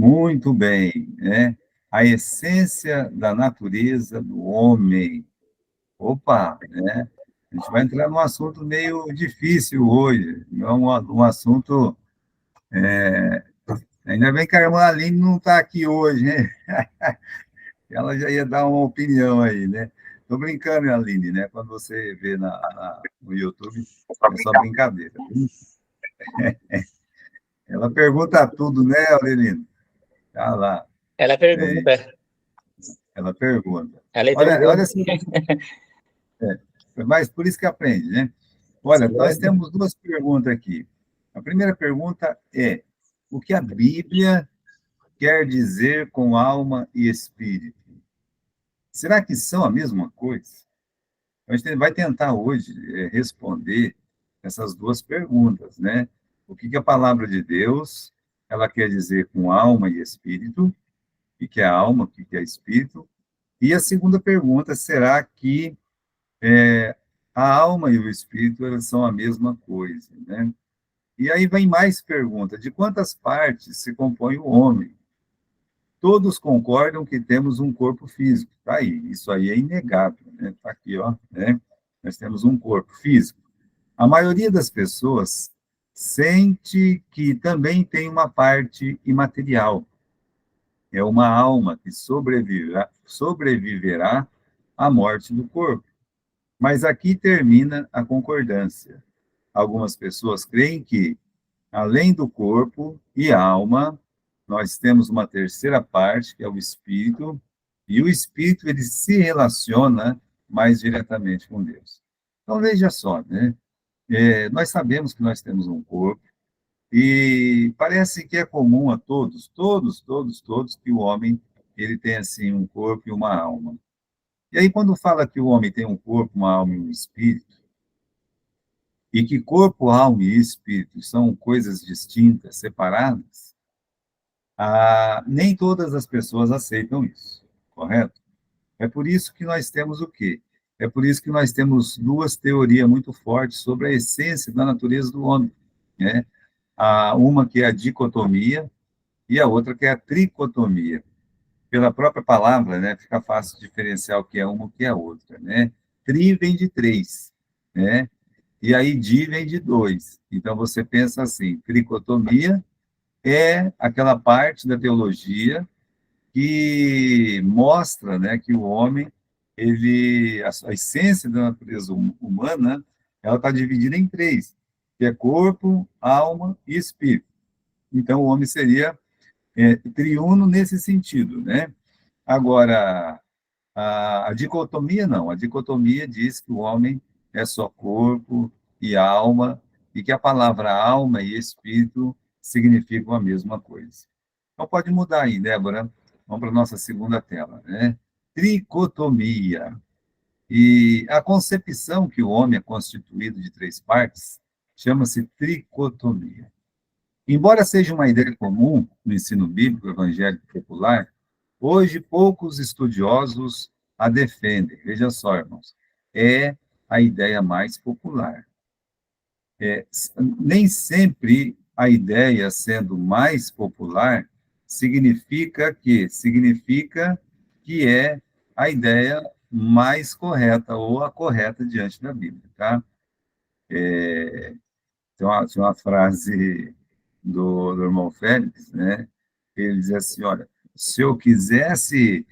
Muito bem, né? A essência da natureza do homem. Opa, né? A gente vai entrar num assunto meio difícil hoje, não é um assunto. Ainda bem que a irmã Aline não está aqui hoje, né? Ela já ia dar uma opinião aí, né? Estou brincando, Aline, né? Quando você vê no YouTube, é só brincadeira. Ela pergunta tudo, né, Aurelino? Tá lá. Ela É, pergunta. ela pergunta. Ela é Olha, treinadora. assim, mas por isso que aprende, né? Olha, nós temos duas perguntas aqui. A primeira pergunta é: o que a Bíblia quer dizer com alma e espírito? Será que são a mesma coisa? A gente vai tentar hoje responder essas duas perguntas, né? O que a palavra de Deus ela quer dizer com alma e espírito? O que é alma? O que é espírito? E a segunda pergunta, será que a alma e o espírito elas são a mesma coisa, né? E aí vem mais pergunta: de quantas partes se compõe o homem? Todos concordam que temos um corpo físico. Tá aí, isso aí é inegável, né? Tá aqui, ó, né? Nós temos um corpo físico. A maioria das pessoas sente que também tem uma parte imaterial. É uma alma que sobreviverá à morte do corpo. Mas aqui termina a concordância. Algumas pessoas creem que, além do corpo e alma, nós temos uma terceira parte, que é o espírito, e o espírito ele se relaciona mais diretamente com Deus. Então, veja só, né? Nós sabemos que nós temos um corpo, e parece que é comum a todos, que o homem ele tem assim um corpo e uma alma. E aí, quando fala que o homem tem um corpo, uma alma e um espírito, e que corpo, alma e espírito são coisas distintas, separadas, nem todas as pessoas aceitam isso, correto? É por isso que nós temos o quê? É por isso que nós temos duas teorias muito fortes sobre a essência da natureza do homem, né? Uma que é a dicotomia e a outra que é a tricotomia. Pela própria palavra, né, fica fácil diferenciar o que é uma e o que é outra, né? Tri vem de três, né? E aí di vem de dois. Então você pensa assim, tricotomia é aquela parte da teologia que mostra, né, que o homem, a essência da natureza humana, ela está dividida em três, que é corpo, alma e espírito. Então, o homem seria triuno nesse sentido, né? Agora, a dicotomia não. A dicotomia diz que o homem é só corpo e alma, e que a palavra alma e espírito significam a mesma coisa. Então, pode mudar aí, Débora. Vamos para a nossa segunda tela, né? Tricotomia. E a concepção que o homem é constituído de três partes chama-se tricotomia. Embora seja uma ideia comum no ensino bíblico evangélico popular, hoje poucos estudiosos a defendem. Veja só, irmãos, é a ideia mais popular. Nem sempre a ideia sendo mais popular significa que é a ideia mais correta ou a correta diante da Bíblia, tá? Tinha uma frase do irmão Félix, né? Ele diz assim, olha, se eu quisesse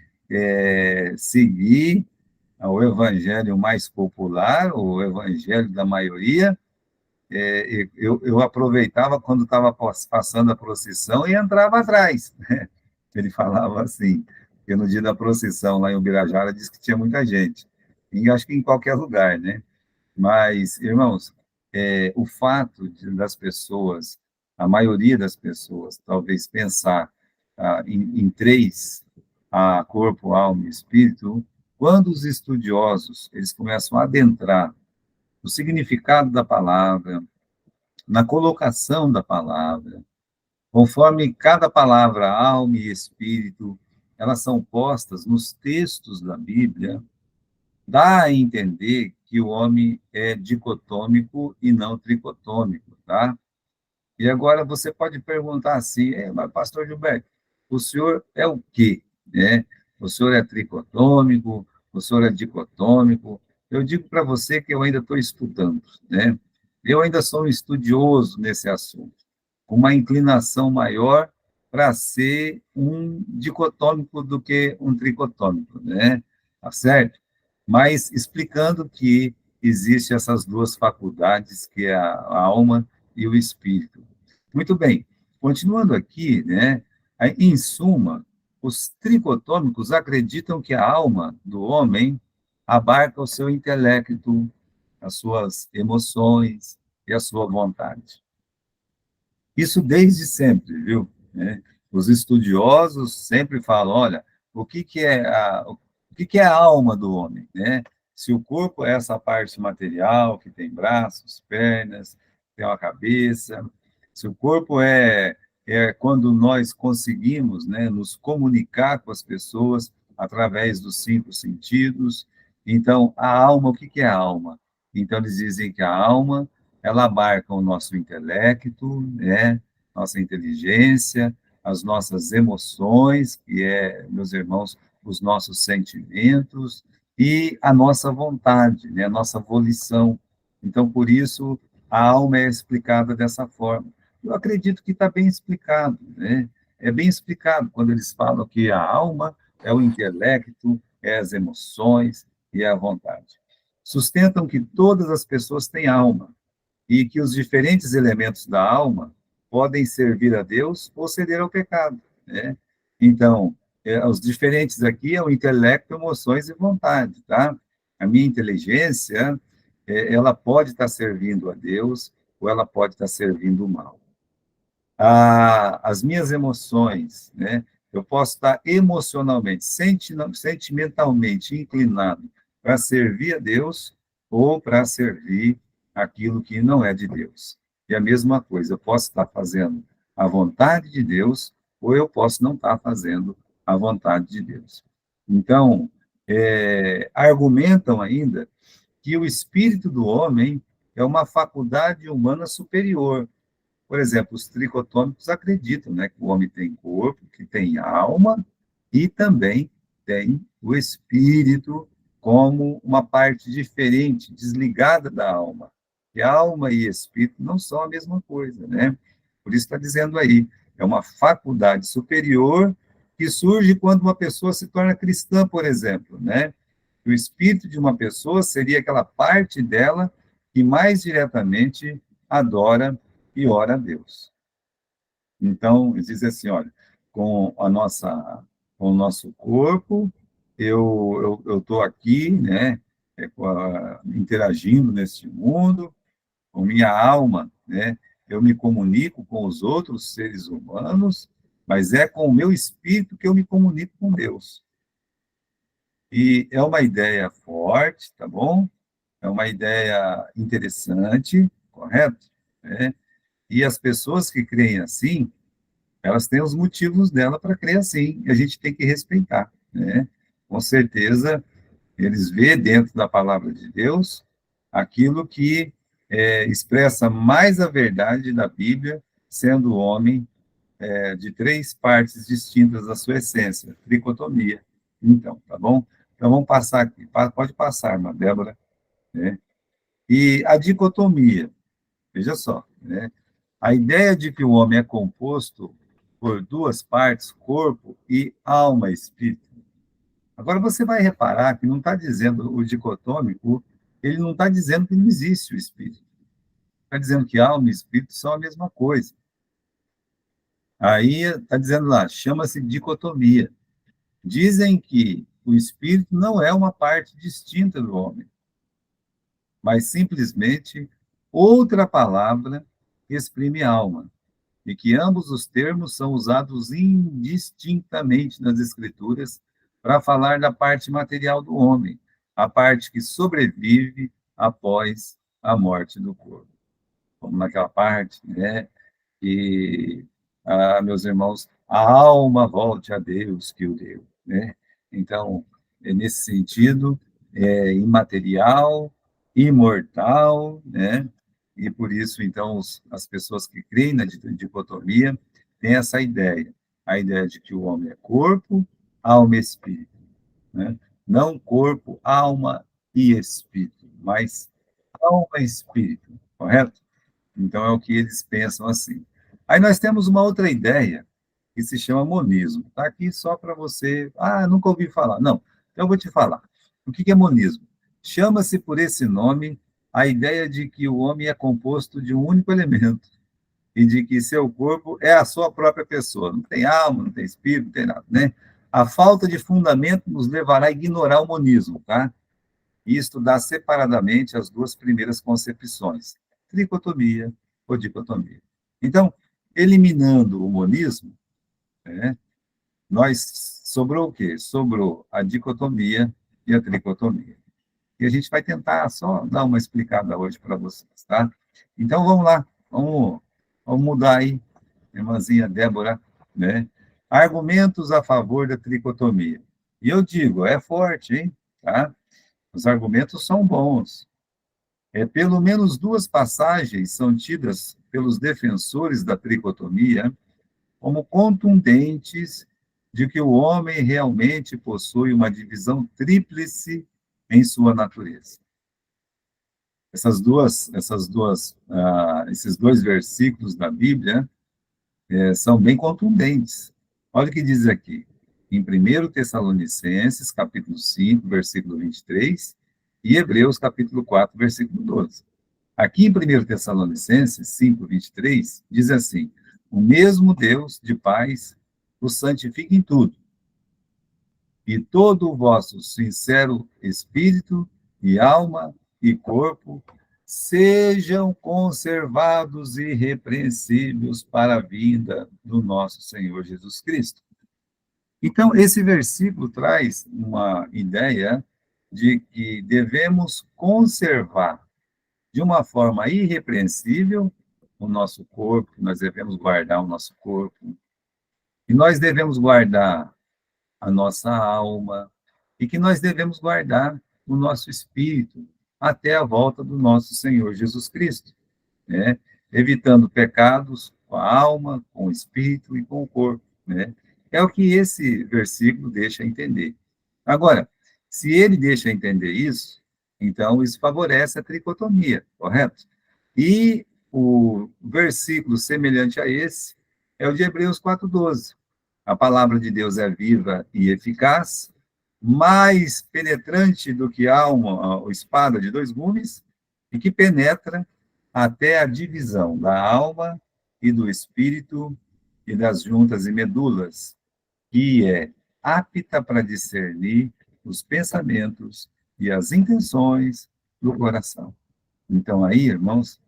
seguir o evangelho mais popular, o evangelho da maioria, eu aproveitava quando estava passando a procissão e entrava atrás. Ele falava assim, porque no dia da procissão lá em Ubirajara disse que tinha muita gente, e acho que em qualquer lugar, né? Mas, irmãos, o fato das pessoas, a maioria das pessoas, talvez pensar em três, corpo, alma e espírito, quando os estudiosos eles começam a adentrar no significado da palavra, na colocação da palavra, conforme cada palavra, alma e espírito, elas são postas nos textos da Bíblia, dá a entender que o homem é dicotômico e não tricotômico, tá? E agora você pode perguntar assim, mas pastor Gilberto, o senhor é o quê? Né? O senhor é tricotômico, o senhor é dicotômico. Eu digo para você que eu ainda estou estudando, né? Eu ainda sou um estudioso nesse assunto, com uma inclinação maior para ser um dicotômico do que um tricotômico, né? Tá certo? Mas explicando que existem essas duas faculdades, que é a alma e o espírito. Muito bem. Continuando aqui, né? Em suma, os tricotômicos acreditam que a alma do homem abarca o seu intelecto, as suas emoções e a sua vontade. Isso desde sempre, viu? Né? Os estudiosos sempre falam, olha, o que é a alma do homem, né? Se o corpo é essa parte material, que tem braços, pernas, tem uma cabeça, se o corpo é quando nós conseguimos, né, nos comunicar com as pessoas através dos cinco sentidos, então, a alma, o que é a alma? Então, eles dizem que a alma ela abarca o nosso intelecto, né, nossa inteligência, as nossas emoções, que é, meus irmãos, os nossos sentimentos e a nossa vontade, né, a nossa volição. Então, por isso, a alma é explicada dessa forma. Eu acredito que está bem explicado, né? É bem explicado quando eles falam que a alma é o intelecto, é as emoções e é a vontade. Sustentam que todas as pessoas têm alma, e que os diferentes elementos da alma podem servir a Deus ou ceder ao pecado, né? Então, os diferentes aqui é o intelecto, emoções e vontade, tá? A minha inteligência, ela pode estar servindo a Deus ou ela pode estar servindo o mal. As minhas emoções, né? Eu posso estar emocionalmente, sentimentalmente inclinado para servir a Deus ou para servir aquilo que não é de Deus. E a mesma coisa, eu posso estar fazendo a vontade de Deus ou eu posso não estar fazendo a vontade de Deus. Então, argumentam ainda que o espírito do homem é uma faculdade humana superior. Por exemplo, os tricotômicos acreditam, né, que o homem tem corpo, que tem alma e também tem o espírito como uma parte diferente, desligada da alma. E alma e espírito não são a mesma coisa, né? Por isso está dizendo aí, é uma faculdade superior que surge quando uma pessoa se torna cristã, por exemplo, né? O espírito de uma pessoa seria aquela parte dela que mais diretamente adora e ora a Deus. Então, diz assim, olha, com a nossa, com o nosso corpo, eu estou aqui, né, interagindo neste mundo, com minha alma, né, eu me comunico com os outros seres humanos, mas é com o meu espírito que eu me comunico com Deus. E é uma ideia forte, tá bom? É uma ideia interessante, correto? É. E as pessoas que creem assim, elas têm os motivos dela para crer assim, e a gente tem que respeitar, né? Com certeza, eles vê dentro da palavra de Deus aquilo que expressa mais a verdade da Bíblia, sendo o homem de três partes distintas da sua essência, tricotomia. Então, tá bom? Então, vamos passar aqui. Pode passar, irmã Débora. Né? E a dicotomia, veja só, né? A ideia de que o homem é composto por duas partes, corpo e alma, espírito. Agora, você vai reparar que não está dizendo o dicotômico, ele não está dizendo que não existe o espírito. Está dizendo que alma e espírito são a mesma coisa. Aí está dizendo lá, chama-se dicotomia. Dizem que o espírito não é uma parte distinta do homem, mas simplesmente outra palavra que exprime alma, e que ambos os termos são usados indistintamente nas Escrituras para falar da parte material do homem, a parte que sobrevive após a morte do corpo. Como naquela parte, né, que, meus irmãos, a alma volte a Deus que o deu, né? Então, nesse sentido, imaterial, imortal, né? E por isso, então, as pessoas que creem na dicotomia têm essa ideia. a ideia de que o homem é corpo, alma e espírito, né? Não corpo, alma e espírito, mas alma e espírito, correto? Então é o que eles pensam assim. Aí nós temos uma outra ideia que se chama monismo. Está aqui só para você. Ah, nunca ouvi falar. Não, então eu vou te falar. O que é monismo? Chama-se por esse nome a ideia de que o homem é composto de um único elemento e de que seu corpo é a sua própria pessoa. Não tem alma, não tem espírito, não tem nada, né? A falta de fundamento nos levará a ignorar o monismo, tá? E estudar separadamente as duas primeiras concepções, tricotomia ou dicotomia. Então, eliminando o monismo, né, nós sobrou o quê? Sobrou a dicotomia e a tricotomia. E a gente vai tentar só dar uma explicada hoje para vocês, tá? Então, vamos lá, vamos mudar aí, irmãzinha Débora, né? Argumentos a favor da tricotomia. E eu digo, é forte, hein? Tá? Os argumentos são bons. Pelo menos duas passagens são tidas pelos defensores da tricotomia como contundentes de que o homem realmente possui uma divisão tríplice em sua natureza. Esses dois versículos da Bíblia são bem contundentes. Olha o que diz aqui, em 1 Tessalonicenses, capítulo 5, versículo 23, e Hebreus, capítulo 4, versículo 12. Aqui em 1 Tessalonicenses 5, 23, diz assim, o mesmo Deus de paz os santifique em tudo, e todo o vosso sincero espírito e alma e corpo sejam conservados irrepreensíveis para a vinda do nosso Senhor Jesus Cristo. Então, esse versículo traz uma ideia de que devemos conservar de uma forma irrepreensível o nosso corpo, nós devemos guardar o nosso corpo, e nós devemos guardar a nossa alma, e que nós devemos guardar o nosso espírito até a volta do nosso Senhor Jesus Cristo, né? Evitando pecados com a alma, com o espírito e com o corpo, né? É o que esse versículo deixa entender. Agora, se ele deixa entender isso, então isso favorece a tricotomia, correto? E o versículo semelhante a esse é o de Hebreus 4:12. A palavra de Deus é viva e eficaz, mais penetrante do que a espada de dois gumes, e que penetra até a divisão da alma e do espírito e das juntas e medulas, que é apta para discernir os pensamentos e as intenções do coração. Então, aí, irmãos,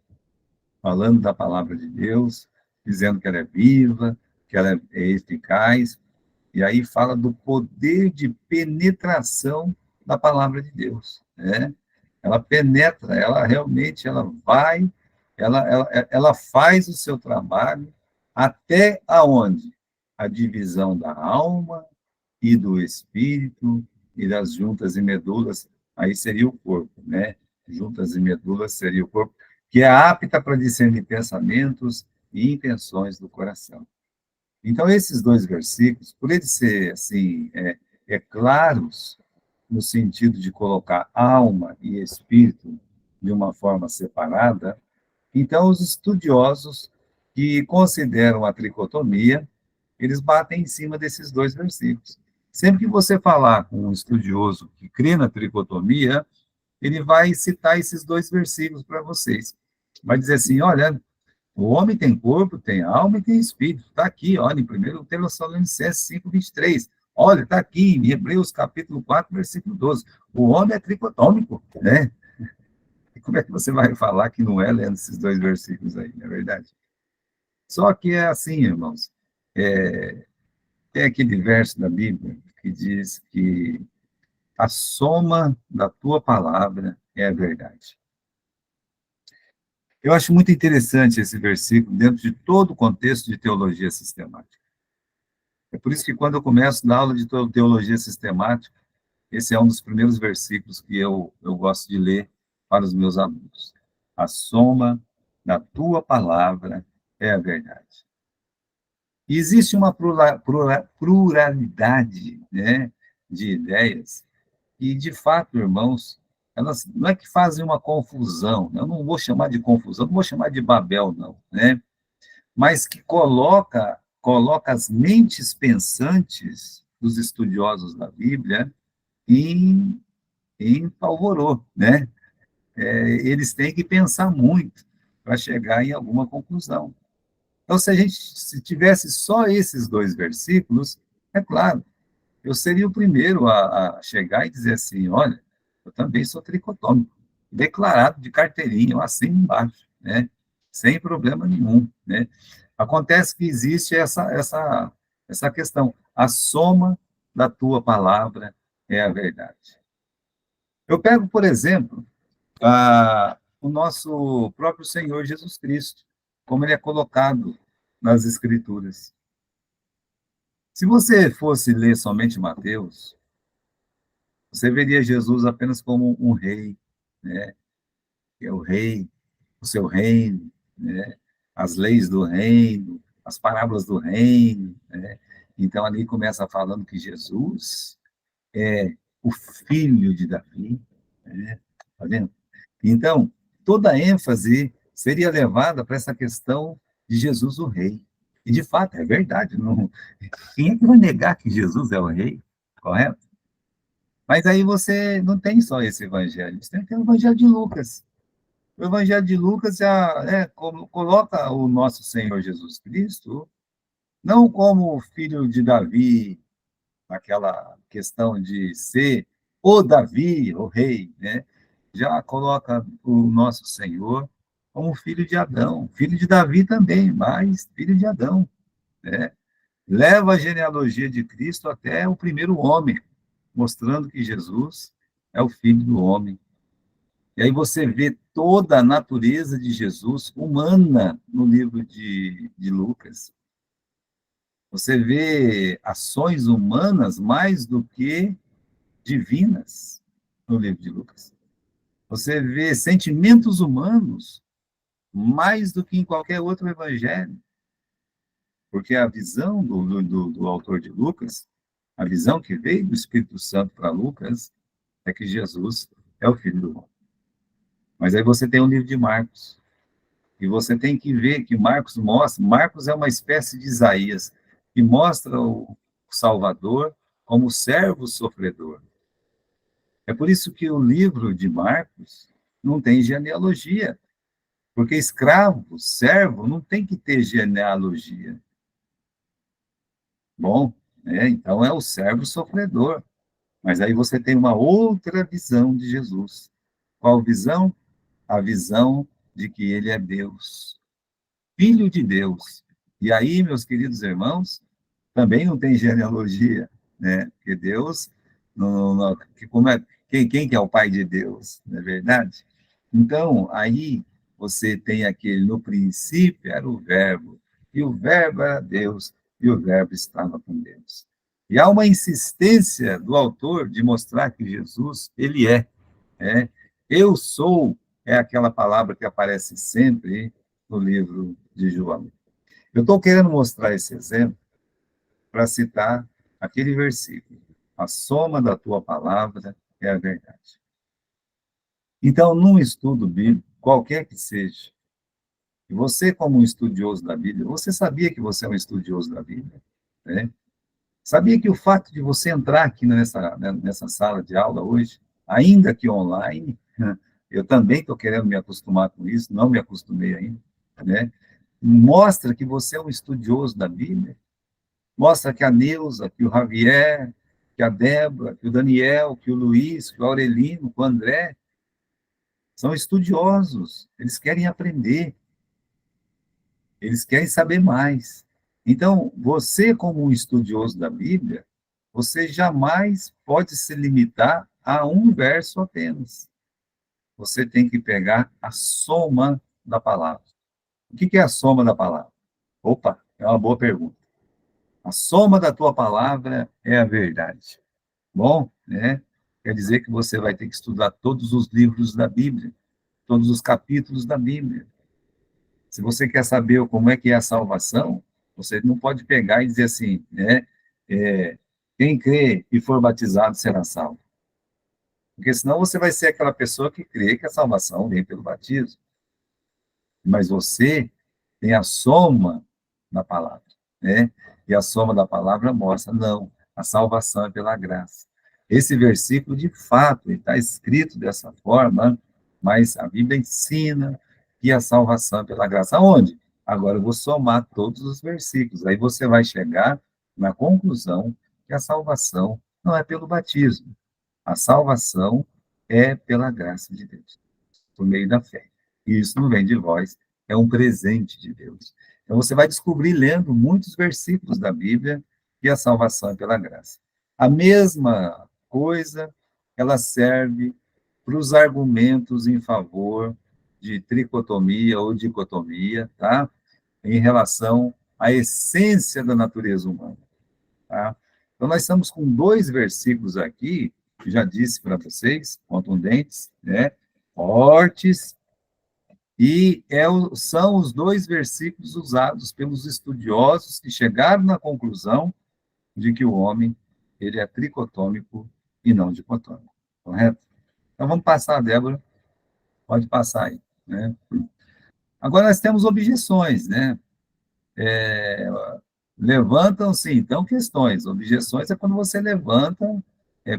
falando da palavra de Deus, dizendo que ela é viva, que ela é eficaz, e aí fala do poder de penetração da palavra de Deus, né? Ela penetra, ela realmente, ela faz o seu trabalho até aonde? A divisão da alma e do espírito e das juntas e medulas, aí seria o corpo, né? Juntas e medulas seria o corpo, que é apta para discernir pensamentos e intenções do coração. Então, esses dois versículos, por eles ser, assim, claros, no sentido de colocar alma e espírito de uma forma separada, então os estudiosos que consideram a tricotomia, eles batem em cima desses dois versículos. Sempre que você falar com um estudioso que crê na tricotomia, ele vai citar esses dois versículos para vocês. Vai dizer assim, olha, o homem tem corpo, tem alma e tem espírito. Está aqui, olha, em 1 Tessalonicenses 5, 23. Olha, está aqui em Hebreus capítulo 4, versículo 12. O homem é tricotômico, né? E como é que você vai falar que não é lendo esses dois versículos aí, não é verdade? Só que é assim, irmãos. Tem aquele verso da Bíblia que diz que a soma da tua palavra é a verdade. Eu acho muito interessante esse versículo dentro de todo o contexto de teologia sistemática. É por isso que quando eu começo na aula de teologia sistemática, esse é um dos primeiros versículos que eu gosto de ler para os meus alunos. A soma da tua palavra é a verdade. Existe uma pluralidade, né, de ideias e, de fato, irmãos, elas não é que fazem uma confusão, eu não vou chamar de confusão, não vou chamar de Babel, não, né? Mas que coloca as mentes pensantes dos estudiosos da Bíblia em, em alvoroço, né? Eles têm que pensar muito para chegar em alguma conclusão. Então, se tivesse só esses dois versículos, é claro, eu seria o primeiro a chegar e dizer assim, olha, eu também sou tricotômico, declarado de carteirinha, eu assino embaixo, né? Sem problema nenhum, né? Acontece que existe essa questão, a soma da tua palavra é a verdade. Eu pego, por exemplo, o nosso próprio Senhor Jesus Cristo, como ele é colocado nas Escrituras. Se você fosse ler somente Mateus, você veria Jesus apenas como um rei, né? Que é o rei, o seu reino, né? As leis do reino, as parábolas do reino, né? Então, ali começa falando que Jesus é o filho de Davi, né? Tá vendo? Então, toda a ênfase seria levada para essa questão de Jesus o rei. E, de fato, é verdade. Não, quem é que vai negar que Jesus é o rei? Correto? Mas aí você não tem só esse evangelho, você tem que ter o evangelho de Lucas. O evangelho de Lucas coloca o nosso Senhor Jesus Cristo não como filho de Davi, aquela questão de ser o Davi, o rei, né? Já coloca o nosso Senhor como filho de Adão, filho de Davi também, mas filho de Adão, né? Leva a genealogia de Cristo até o primeiro homem, mostrando que Jesus é o filho do homem. E aí você vê toda a natureza de Jesus humana no livro de Lucas. Você vê ações humanas mais do que divinas no livro de Lucas. Você vê sentimentos humanos mais do que em qualquer outro evangelho. Porque a visão do autor de Lucas, a visão que veio do Espírito Santo para Lucas, é que Jesus é o Filho do homem. Mas aí você tem o livro de Marcos, e você tem que ver que Marcos é uma espécie de Isaías, que mostra o Salvador como servo sofredor. É por isso que o livro de Marcos não tem genealogia, porque escravo, servo, não tem que ter genealogia. Bom, então é o servo sofredor. Mas aí você tem uma outra visão de Jesus. Qual visão? A visão de que ele é Deus, Filho de Deus. E aí, meus queridos irmãos, também não tem genealogia, né? Porque Deus, como quem que é o pai de Deus, não é verdade? Então, aí você tem aquele, no princípio era o verbo, e o verbo era Deus, e o verbo estava com Deus. E há uma insistência do autor de mostrar que Jesus, ele é. Eu sou, é aquela palavra que aparece sempre no livro de João. Eu estou querendo mostrar esse exemplo para citar aquele versículo. A soma da tua palavra é a verdade. Então, num estudo bíblico, qualquer que seja, você, como um estudioso da Bíblia, você sabia que você é um estudioso da Bíblia? Né? Sabia que o fato de você entrar aqui nessa sala de aula hoje, ainda que online, eu também estou querendo me acostumar com isso, não me acostumei ainda, né? Mostra que você é um estudioso da Bíblia, mostra que a Neuza, que o Javier, que a Débora, que o Daniel, que o Luiz, que o Aurelino, que o André, são estudiosos, eles querem aprender, eles querem saber mais. Então, você, como um estudioso da Bíblia, você jamais pode se limitar a um verso apenas. Você tem que pegar a soma da palavra. O que é a soma da palavra? Opa, é uma boa pergunta. A soma da tua palavra é a verdade. Bom, né? Quer dizer que você vai ter que estudar todos os livros da Bíblia, todos os capítulos da Bíblia. Se você quer saber como é que é a salvação, Você não pode pegar e dizer assim, né? Quem crê e for batizado será salvo. Porque senão você vai ser aquela pessoa que crê que a salvação vem pelo batismo. Mas você tem a soma da palavra, né? E a soma da palavra mostra, não, a salvação é pela graça. Esse versículo, de fato, está escrito dessa forma, mas a Bíblia ensina que a salvação é pela graça. Aonde? Agora eu vou somar todos os versículos, aí você vai chegar na conclusão que a salvação não é pelo batismo. A salvação é pela graça de Deus, por meio da fé. E isso não vem de vós, é um presente de Deus. Então você vai descobrir, lendo muitos versículos da Bíblia, que a salvação é pela graça. A mesma coisa, ela serve para os argumentos em favor de tricotomia ou dicotomia, tá? Em relação à essência da natureza humana, tá? Então, nós estamos com dois versículos aqui, que já disse para vocês, contundentes, né? Fortes, e são os dois versículos usados pelos estudiosos que chegaram na conclusão de que o homem ele é tricotômico e não dicotômico, correto? Então vamos passar, Débora, pode passar aí, né? Agora nós temos objeções, né? Levantam-se então questões. Objeções é quando você levanta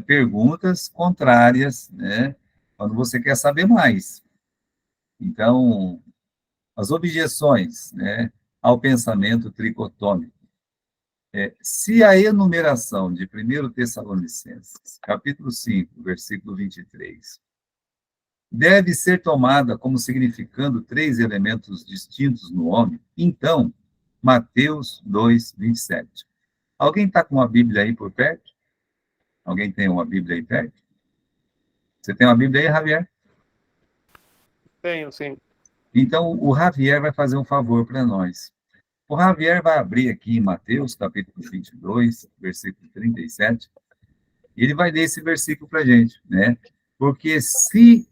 perguntas contrárias, né? Quando você quer saber mais. Então, as objeções, né, ao pensamento tricotômico. Se a enumeração de 1 Tessalonicenses, capítulo 5, versículo 23, deve ser tomada como significando três elementos distintos no homem, então, Mateus 2, 27. Alguém está com uma Bíblia aí por perto? Alguém tem uma Bíblia aí perto? Você tem uma Bíblia aí, Javier? Tenho, sim. Então, o Javier vai fazer um favor para nós. O Javier vai abrir aqui em Mateus, capítulo 22, versículo 37, e ele vai ler esse versículo para a gente, né? Porque se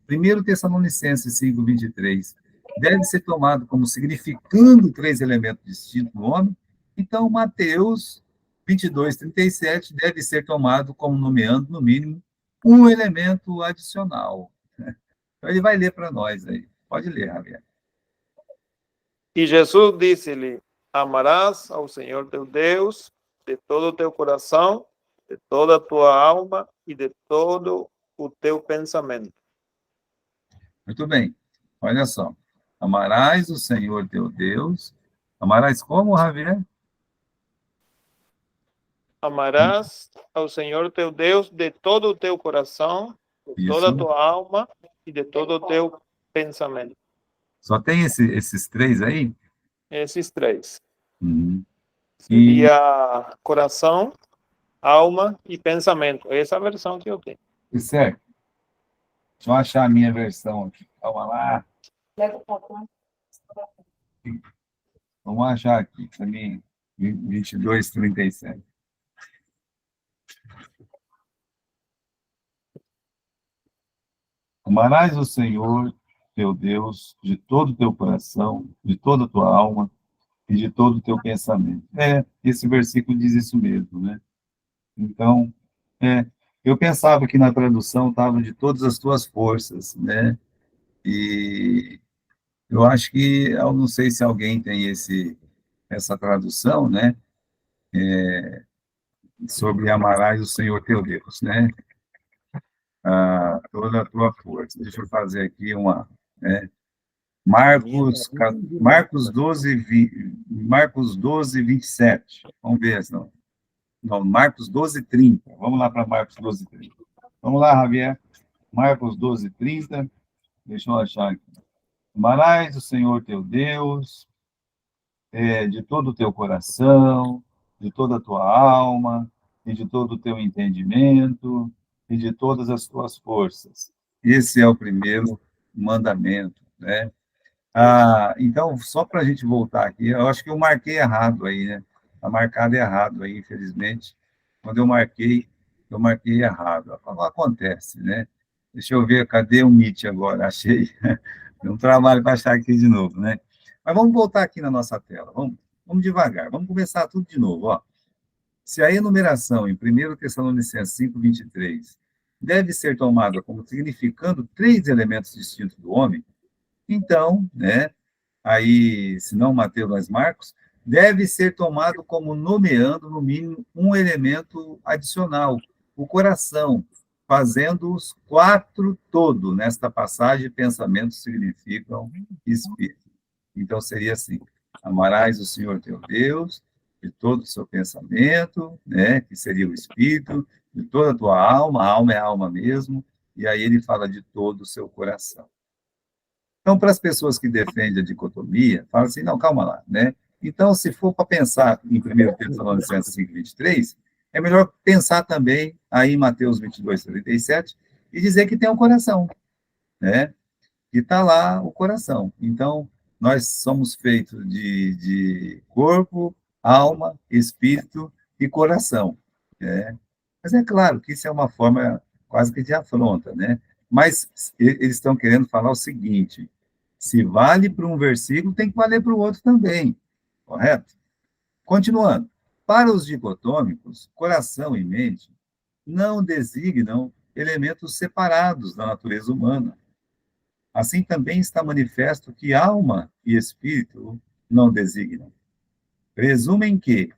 1 Tessalonicenses 5, 23 deve ser tomado como significando três elementos distintos no homem, então Mateus 22, 37 deve ser tomado como nomeando, no mínimo, um elemento adicional. Então ele vai ler para nós aí. Pode ler, Javier. E Jesus disse-lhe: Amarás ao Senhor teu Deus de todo o teu coração, de toda a tua alma e de todo o teu pensamento. Muito bem. Olha só. Amarás o Senhor teu Deus. Amarás como, Javier? Amarás ao Senhor teu Deus de todo o teu coração, de toda a Isso. tua alma e de todo o teu pensamento. Só tem esses três aí? Esses três. Uhum. E, Seria coração, alma e pensamento. Essa é a versão que eu tenho. certo. Deixa eu achar a minha versão aqui. Calma lá. Vamos achar aqui, para mim, 22, 37. Amarás o Senhor, teu Deus, de todo o teu coração, de toda a tua alma e de todo o teu pensamento. Esse versículo diz isso mesmo, né? Então, eu pensava que na tradução estava de todas as tuas forças, né? E eu acho que, eu não sei se alguém tem essa tradução, né? Sobre amarás o Senhor teu Deus, né? Toda a tua força. Deixa eu fazer aqui uma, né? Marcos 12, 27. Vamos ver, não. Não, Marcos 12, 30. Vamos lá para Marcos 12, 30. Vamos lá, Javier. Marcos 12, 30. Deixa eu achar aqui. Amarás o Senhor teu Deus de todo o teu coração, de toda a tua alma, e de todo o teu entendimento, e de todas as tuas forças. Esse é o primeiro mandamento, né? Então, só para a gente voltar aqui, eu acho que eu marquei errado aí, né? Está marcado errado aí, infelizmente. Quando eu marquei errado. Acontece, né? Deixa eu ver, cadê o Meet agora? Achei. Deu um trabalho para achar aqui de novo, né? Mas vamos voltar aqui na nossa tela, vamos? Vamos devagar, vamos começar tudo de novo, ó. Se a enumeração em 1 Tessalonicenses 5:23 deve ser tomada como significando 3 elementos distintos do homem, então, né, aí, se não Mateus, mas Marcos, deve ser tomado como nomeando, no mínimo, um elemento adicional, o coração, fazendo os 4 todo. Nesta passagem, pensamentos significam espírito. Então, seria assim: amarás o Senhor teu Deus de todo o seu pensamento, né, que seria o espírito, de toda a tua alma, a alma é a alma mesmo, e aí ele fala de todo o seu coração. Então, para as pessoas que defendem a dicotomia, fala assim, não, calma lá, né? Então, se for para pensar em 1 Tessalonicenses 5:23, é melhor pensar também aí em Mateus 22:37 e dizer que tem um coração, né? E está lá o coração. Então, nós somos feitos de corpo, alma, espírito e coração, né? Mas é claro que isso é uma forma quase que de afronta, né? Mas eles estão querendo falar o seguinte: se vale para um versículo, tem que valer para o outro também, correto? Continuando. Para os dicotômicos, coração e mente não designam elementos separados da natureza humana. Assim também está manifesto que alma e espírito não designam. Presumem que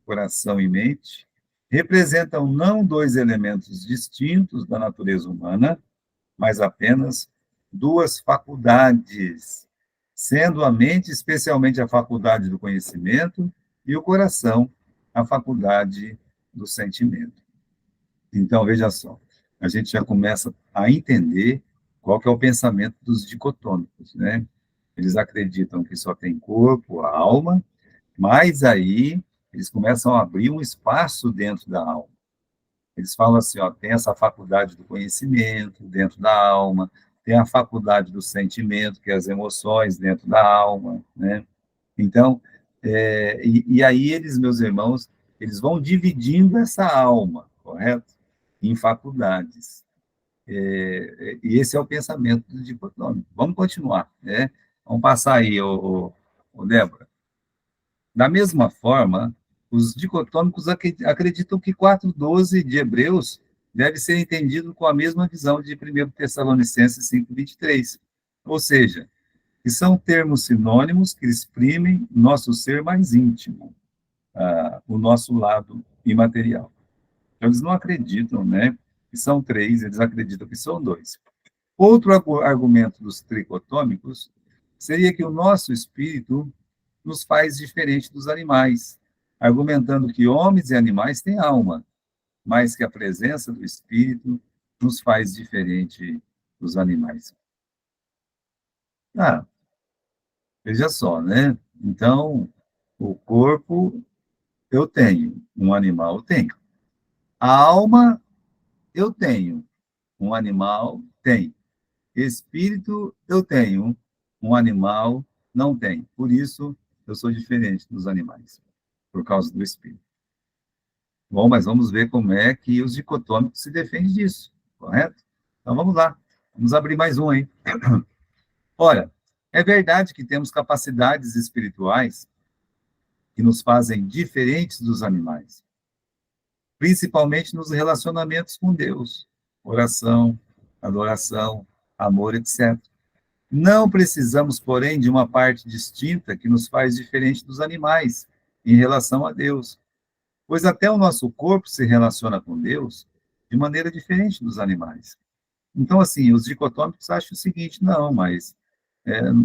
coração e mente representam não 2 elementos distintos da natureza humana, mas apenas 2 faculdades, sendo a mente especialmente a faculdade do conhecimento e o coração a faculdade do sentimento. Então, veja só, a gente já começa a entender qual que é o pensamento dos dicotômicos, né? Eles acreditam que só tem corpo, alma, mas aí eles começam a abrir um espaço dentro da alma. Eles falam assim, ó, tem essa faculdade do conhecimento dentro da alma, tem a faculdade do sentimento, que é as emoções dentro da alma, né? Então, e aí eles, meus irmãos, eles vão dividindo essa alma, correto? Em faculdades. E esse é o pensamento do dicotômico. Vamos continuar, né? Vamos passar aí, o Débora. Da mesma forma, os dicotômicos acreditam que 4:12 de Hebreus deve ser entendido com a mesma visão de 1 Tessalonicenses 5:23. Ou seja, que são termos sinônimos que exprimem nosso ser mais íntimo, o nosso lado imaterial. Então, eles não acreditam, né, que são 3, eles acreditam que são 2. Outro argumento dos tricotômicos seria que o nosso espírito nos faz diferente dos animais, argumentando que homens e animais têm alma, mas que a presença do espírito nos faz diferente dos animais. Ah, veja só, né? Então, o corpo eu tenho, um animal eu tenho. A alma eu tenho, um animal tem. Espírito eu tenho, um animal não tem. Por isso, eu sou diferente dos animais, por causa do espírito. Bom, mas vamos ver como é que os dicotômicos se defendem disso, correto? Então vamos lá, vamos abrir mais um aí. Olha, é verdade que temos capacidades espirituais que nos fazem diferentes dos animais, principalmente nos relacionamentos com Deus, oração, adoração, amor, etc. Não precisamos, porém, de uma parte distinta que nos faz diferente dos animais em relação a Deus, pois até o nosso corpo se relaciona com Deus de maneira diferente dos animais. Então, assim, os dicotômicos acham o seguinte, não, mas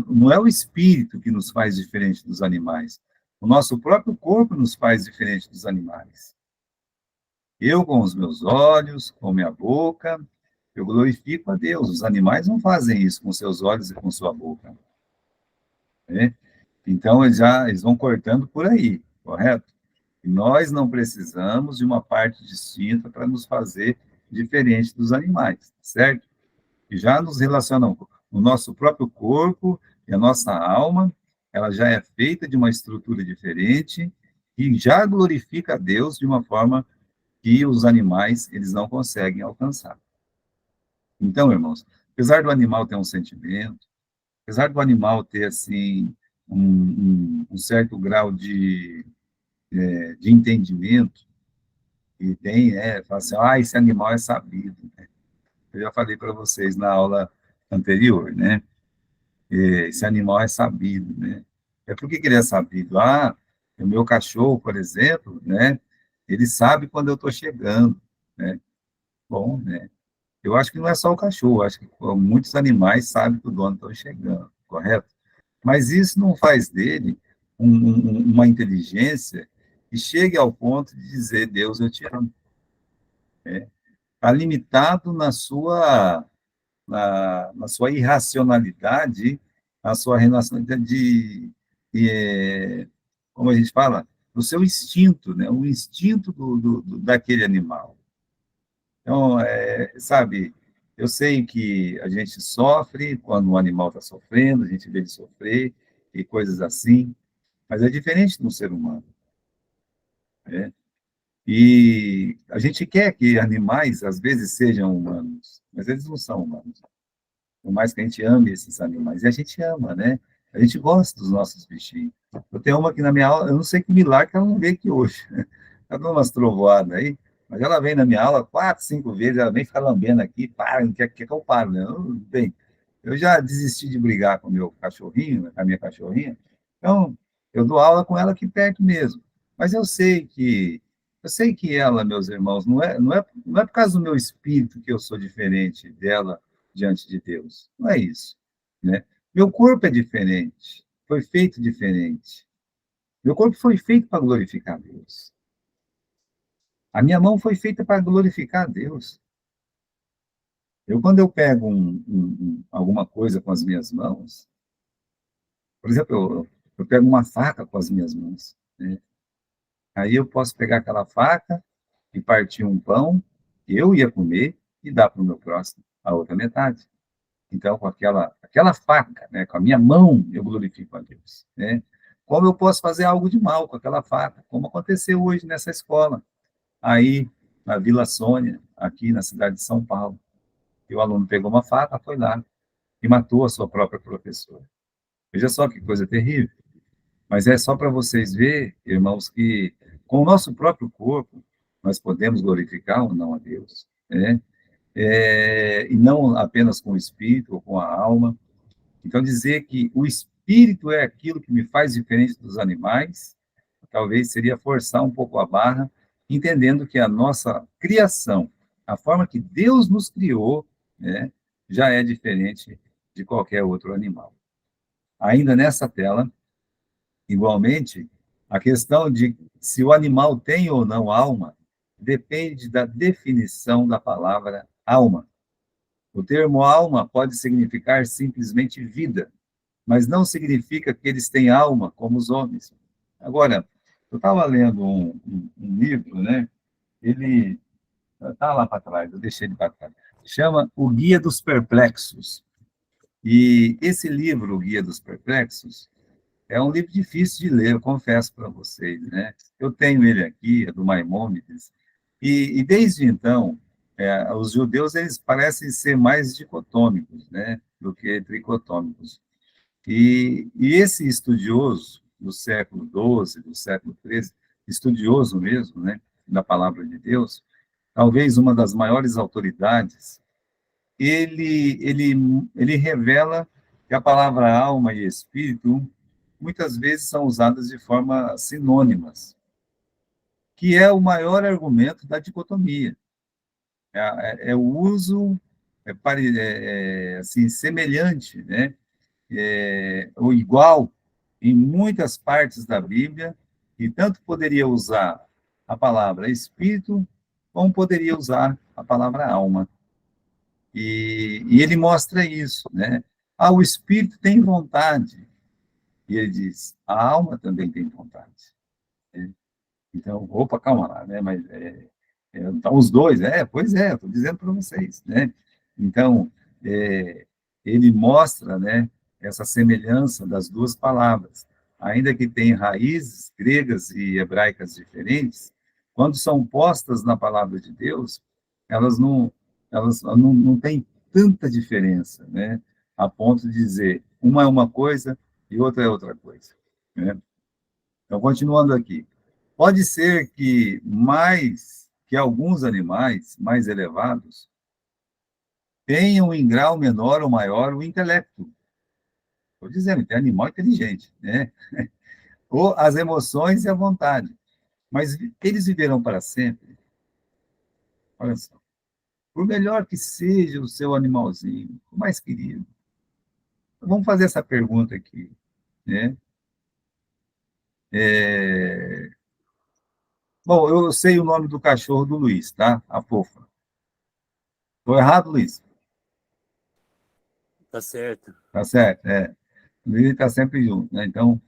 não é o espírito que nos faz diferente dos animais, o nosso próprio corpo nos faz diferente dos animais. Eu, com os meus olhos, com minha boca, eu glorifico a Deus. Os animais não fazem isso com seus olhos e com sua boca, né? Então, eles vão cortando por aí, correto? E nós não precisamos de uma parte distinta para nos fazer diferente dos animais, certo? E já nos relacionam com o nosso próprio corpo e a nossa alma, ela já é feita de uma estrutura diferente e já glorifica a Deus de uma forma que os animais, eles não conseguem alcançar. Então, irmãos, apesar do animal ter um sentimento, apesar do animal ter, assim, um certo grau de entendimento, e tem, fala assim, esse animal é sabido. Eu já falei para vocês na aula anterior, né? Esse animal é sabido, né? Por que ele é sabido? O meu cachorro, por exemplo, né? Ele sabe quando eu estou chegando, né? Bom, né? Eu acho que não é só o cachorro, acho que muitos animais sabem que o dono está chegando, correto? Mas isso não faz dele uma inteligência que chegue ao ponto de dizer, Deus, eu te amo. Está limitado na sua irracionalidade, na sua relacionalidade como a gente fala, do seu instinto, né? O instinto daquele animal. Então, sabe, eu sei que a gente sofre quando o animal está sofrendo, a gente vê ele sofrer e coisas assim, mas é diferente do ser humano, né? E a gente quer que animais, às vezes, sejam humanos, mas eles não são humanos. Por mais que a gente ame esses animais, e a gente ama, né? A gente gosta dos nossos bichinhos. Eu tenho uma aqui na minha aula, eu não sei que milagre que ela não veio aqui hoje. Ela deu umas trovoadas aí, mas ela vem na minha aula 4, 5 vezes, ela vem ficar lambendo aqui, para, não quer que eu pare, né? Bem, eu já desisti de brigar com o meu cachorrinho, com a minha cachorrinha, então eu dou aula com ela aqui perto mesmo. Mas eu sei que ela, meus irmãos, não é por causa do meu espírito que eu sou diferente dela diante de Deus. Não é isso, né? Meu corpo é diferente, foi feito diferente. Meu corpo foi feito para glorificar Deus. A minha mão foi feita para glorificar Deus. Quando eu pego alguma coisa com as minhas mãos, por exemplo, eu pego uma faca com as minhas mãos, né? Aí eu posso pegar aquela faca e partir um pão que eu ia comer e dar para o meu próximo, a outra metade. Então, com aquela faca, né, com a minha mão, eu glorifico a Deus, né? Como eu posso fazer algo de mal com aquela faca? Como aconteceu hoje nessa escola, aí na Vila Sônia, aqui na cidade de São Paulo. E o aluno pegou uma faca, foi lá e matou a sua própria professora. Veja só que coisa terrível. Mas é só para vocês verem, irmãos, que com o nosso próprio corpo, nós podemos glorificar ou não a Deus, né? E não apenas com o espírito ou com a alma. Então, dizer que o espírito é aquilo que me faz diferente dos animais, talvez seria forçar um pouco a barra, entendendo que a nossa criação, a forma que Deus nos criou, né, já é diferente de qualquer outro animal. Ainda nessa tela, igualmente, a questão de se o animal tem ou não alma depende da definição da palavra alma. O termo alma pode significar simplesmente vida, mas não significa que eles têm alma como os homens. Agora, eu estava lendo um livro, né? Ele está lá para trás, eu deixei ele para trás. Chama O Guia dos Perplexos. E esse livro, O Guia dos Perplexos, é um livro difícil de ler, eu confesso para vocês, né? Eu tenho ele aqui, é do Maimônides, e desde então, os judeus, eles parecem ser mais dicotômicos, né? Do que tricotômicos. E esse estudioso do século XII, do século XIII, estudioso mesmo, né, da palavra de Deus, talvez uma das maiores autoridades, ele revela que a palavra alma e espírito muitas vezes são usadas de forma sinônimas, que é o maior argumento da dicotomia. O uso assim, semelhante, né? O igual em muitas partes da Bíblia, e tanto poderia usar a palavra espírito, como poderia usar a palavra alma. E ele mostra isso, né? O espírito tem vontade. E ele diz, a alma também tem vontade. Né? Então, opa, calma lá, né? Mas então, os dois, pois é, estou dizendo para vocês, né? Então, ele mostra, né, essa semelhança das duas palavras, ainda que tenham raízes gregas e hebraicas diferentes, quando são postas na palavra de Deus, elas não têm tanta diferença, né? A ponto de dizer, uma é uma coisa, e outra é outra coisa, né? Então, continuando aqui. Pode ser que alguns animais mais elevados tenham em grau menor ou maior o intelecto. Estou dizendo, tem animal inteligente, né? Ou as emoções e a vontade. Mas eles viverão para sempre. Olha só. Por melhor que seja o seu animalzinho, o mais querido. Vamos fazer essa pergunta aqui, né? É... Bom, eu sei o nome do cachorro do Luiz, tá? A Fofa. Estou errado, Luiz? Tá certo. Tá certo, é. O Luiz está sempre junto, né? Então,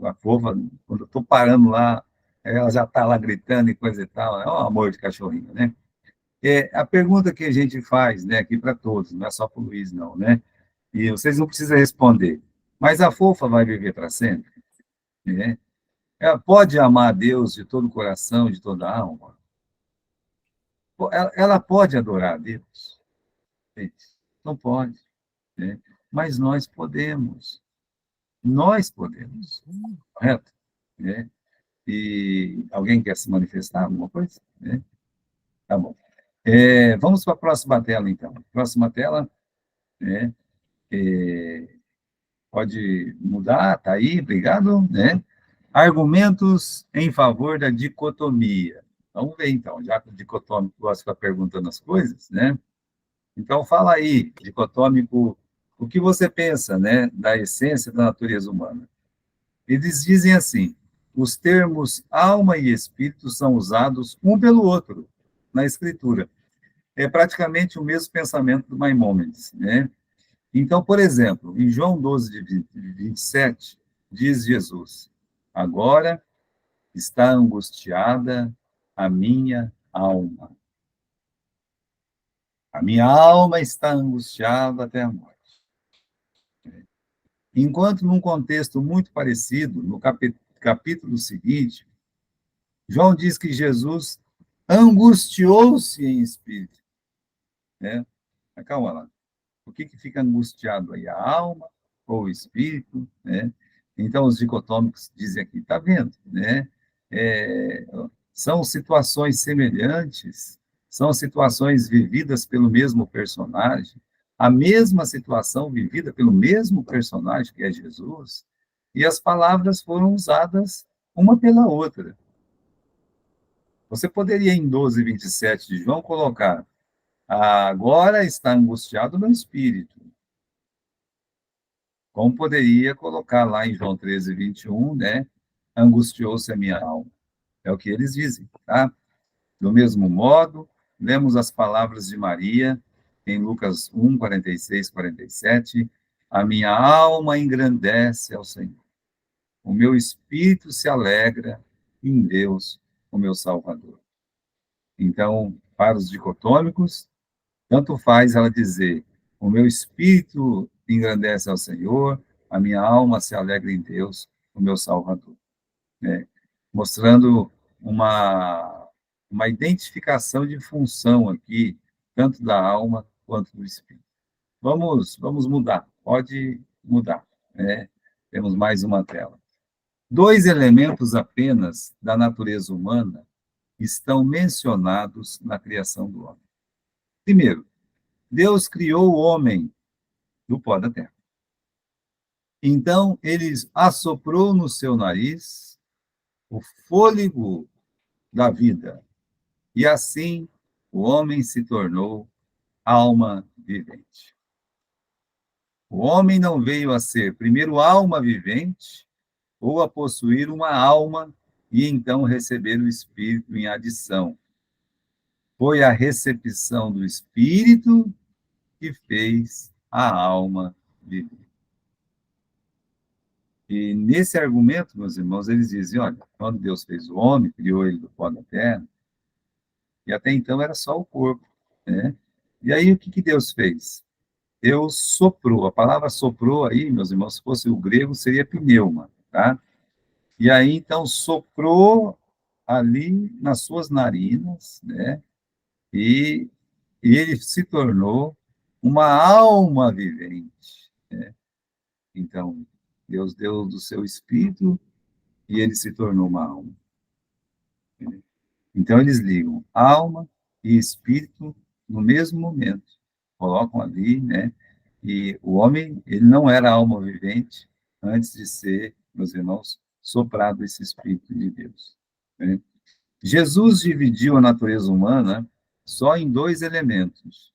a Fofa, quando eu estou parando lá, ela já está lá gritando e coisa e tal. É um amor de cachorrinho, né? A pergunta que a gente faz, né, aqui para todos, não é só para o Luiz, não, né? E vocês não precisam responder. Mas a Fofa vai viver para sempre, né? Ela pode amar a Deus de todo o coração, de toda a alma. Ela pode adorar a Deus. Gente, não pode, né? Mas nós podemos. Nós podemos, correto? Né? E alguém quer se manifestar alguma coisa? Né? Tá bom. Vamos para a próxima tela, então. Próxima tela, né? Pode mudar, tá aí, obrigado, né? Argumentos em favor da dicotomia. Vamos ver, então, já que o dicotômico gosta de ficar perguntando as coisas, né? Então, fala aí, dicotômico, o que você pensa, né, da essência da natureza humana? Eles dizem assim, os termos alma e espírito são usados um pelo outro na escritura. É praticamente o mesmo pensamento do Maimônides, né? Então, por exemplo, em João 12, de 27, diz Jesus, agora está angustiada a minha alma. A minha alma está angustiada até a morte. Enquanto, num contexto muito parecido, no capítulo seguinte, João diz que Jesus angustiou-se em espírito. Né? Calma lá. O que fica angustiado aí? A alma ou o espírito? Né? Então, os dicotômicos dizem aqui, está vendo? Né? É, são situações semelhantes, são situações vividas pelo mesmo personagem, a mesma situação vivida pelo mesmo personagem, que é Jesus, e as palavras foram usadas uma pela outra. Você poderia, em 12, 27 de João, colocar agora está angustiado no espírito. Como poderia colocar lá em João 13, 21, né? Angustiou-se a minha alma. É o que eles dizem, tá? Do mesmo modo, lemos as palavras de Maria em Lucas 1, 46, 47. A minha alma engrandece ao Senhor. O meu espírito se alegra em Deus, o meu Salvador. Então, para os dicotômicos, tanto faz ela dizer: o meu espírito engrandece ao Senhor, a minha alma se alegra em Deus, o meu Salvador. Né? Mostrando uma identificação de função aqui, tanto da alma quanto do espírito. Vamos mudar, pode mudar. Né? Temos mais uma tela. 2 elementos apenas da natureza humana estão mencionados na criação do homem. Primeiro, Deus criou o homem do pó da terra. Então, ele assoprou no seu nariz o fôlego da vida. E assim, o homem se tornou alma vivente. O homem não veio a ser, primeiro, alma vivente, ou a possuir uma alma e então receber o espírito em adição. Foi a recepção do espírito que fez a alma viver. E nesse argumento, meus irmãos, eles dizem, olha, quando Deus fez o homem, criou ele do pó da terra, e até então era só o corpo, né? E aí o que Deus fez? Deus soprou, a palavra soprou aí, meus irmãos, se fosse o grego, seria pneuma, tá? E aí, então, soprou ali nas suas narinas, né? E ele se tornou uma alma vivente, né? Então, Deus deu do seu espírito e ele se tornou uma alma. Então, eles ligam alma e espírito no mesmo momento. Colocam ali, né? E o homem, ele não era alma vivente antes de ser, meus irmãos, soprado esse Espírito de Deus. Né? Jesus dividiu a natureza humana só em dois elementos.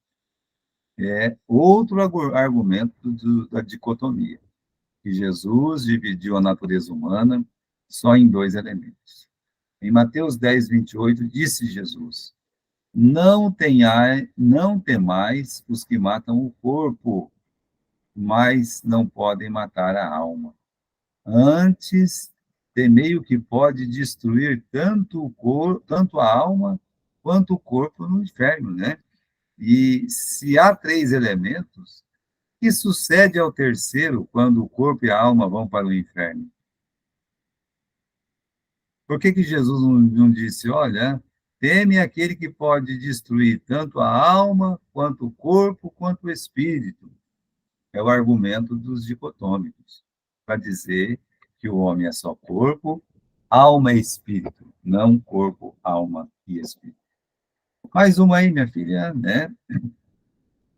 É outro argumento da dicotomia, que Jesus dividiu a natureza humana só em dois elementos. Em Mateus 10, 28, disse Jesus: não temais os que matam o corpo, mas não podem matar a alma. Antes, temei o que pode destruir tanto a alma quanto o corpo no inferno, né? E se há três elementos, o que sucede ao terceiro quando o corpo e a alma vão para o inferno? Por que Jesus não disse, olha, teme aquele que pode destruir tanto a alma, quanto o corpo, quanto o espírito? É o argumento dos dicotômicos, para dizer que o homem é só corpo, alma e espírito, não corpo, alma e espírito. Mais uma aí, minha filha, né?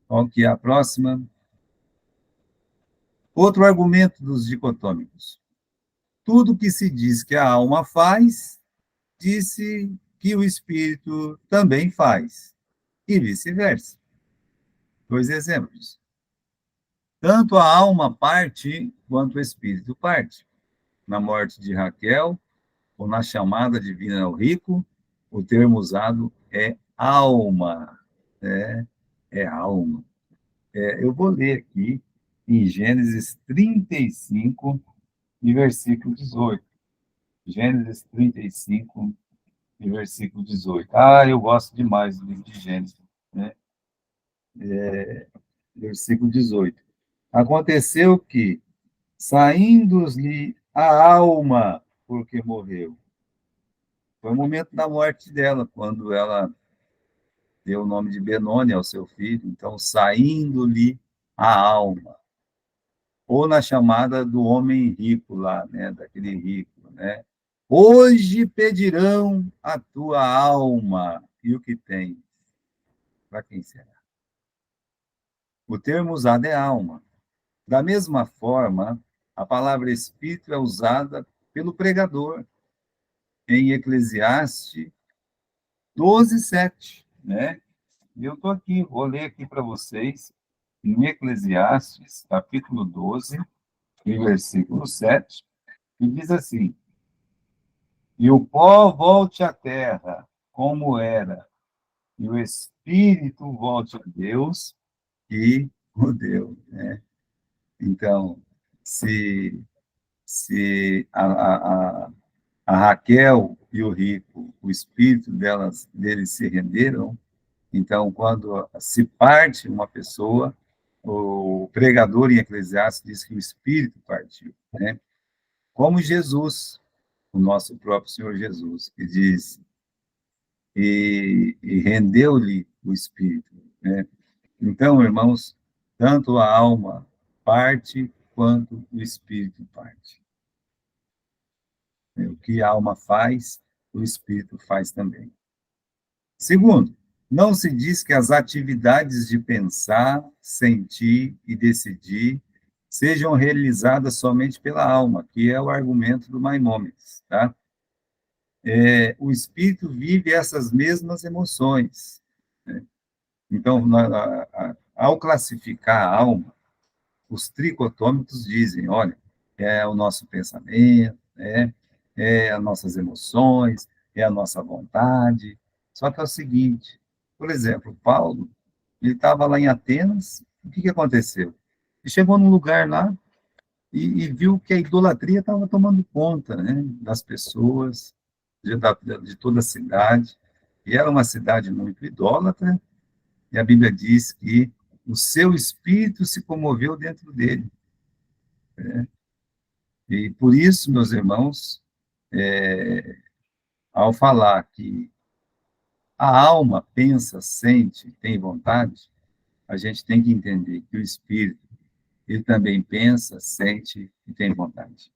Qual que é a próxima? Outro argumento dos dicotômicos. Tudo que se diz que a alma faz, disse que o espírito também faz, e vice-versa. Dois exemplos. Tanto a alma parte, quanto o espírito parte. Na morte de Raquel, ou na chamada divina ao rico, o termo usado é alma. É alma. Eu vou ler aqui em Gênesis 35, e versículo 18. Gênesis 35, e versículo 18. Eu gosto demais do livro de Gênesis, né? Versículo 18. Aconteceu que, saindo-lhe a alma, porque morreu. Foi o momento da morte dela, quando ela deu o nome de Benoni ao seu filho. Então, saindo-lhe a alma. Ou na chamada do homem rico lá, né? Daquele rico, né? Hoje pedirão a tua alma e o que tens. Para quem será? O termo usado é alma. Da mesma forma, a palavra espírito é usada pelo pregador em Eclesiastes 12, 7, né? E eu estou aqui, vou ler aqui para vocês, em Eclesiastes, capítulo 12, e versículo 7, que diz assim: E o pó volte à terra, como era, e o espírito volte a Deus, que o deu, né? Então, se a Raquel e o rico, o espírito deles se renderam, então, quando se parte uma pessoa, o pregador em Eclesiastes diz que o espírito partiu, né? Como Jesus, o nosso próprio Senhor Jesus, que diz, e rendeu-lhe o espírito, né? Então, irmãos, tanto a alma parte, quanto o espírito parte. O que a alma faz, o espírito faz também. Segundo, não se diz que as atividades de pensar, sentir e decidir sejam realizadas somente pela alma, que é o argumento do Maimônides, tá? O espírito vive essas mesmas emoções, né? Então, ao classificar a alma, os tricotômicos dizem, olha, é o nosso pensamento, é as nossas emoções, é a nossa vontade. Só que é o seguinte, por exemplo, Paulo, ele estava lá em Atenas, o que aconteceu? Ele chegou num lugar lá e viu que a idolatria estava tomando conta, né, das pessoas, de toda a cidade, e era uma cidade muito idólatra, e a Bíblia diz que o seu espírito se comoveu dentro dele. Né? E por isso, meus irmãos, ao falar que a alma pensa, sente, tem vontade, a gente tem que entender que o espírito ele também pensa, sente e tem vontade.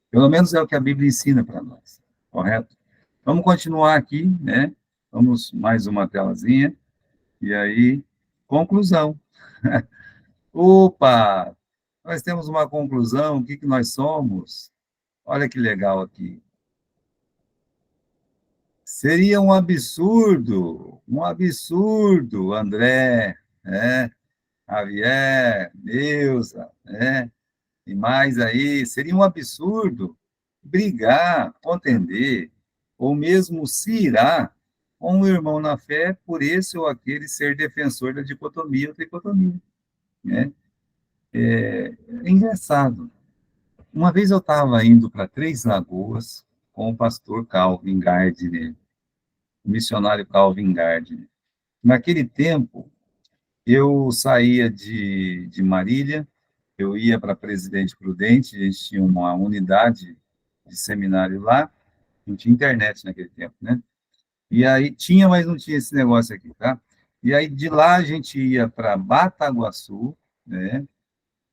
Pelo menos é o que a Bíblia ensina para nós, correto? Vamos continuar aqui, né? Vamos mais uma telazinha, e aí, conclusão. Opa! Nós temos uma conclusão, o que que nós somos? Olha que legal aqui. Seria um absurdo, André, né? Javier, Neuza, né? E mais aí, seria um absurdo brigar, contender, ou mesmo se irar com um irmão na fé por esse ou aquele ser defensor da dicotomia ou tricotomia, né? É engraçado. Uma vez eu estava indo para Três Lagoas com o pastor Calvin Gardner, o missionário Calvin Gardner. Naquele tempo, eu saía de Marília, eu ia para Presidente Prudente, a gente tinha uma unidade de seminário lá, não tinha internet naquele tempo, né? E aí tinha, mas não tinha esse negócio aqui, tá? E aí de lá a gente ia para Bataguaçu, né?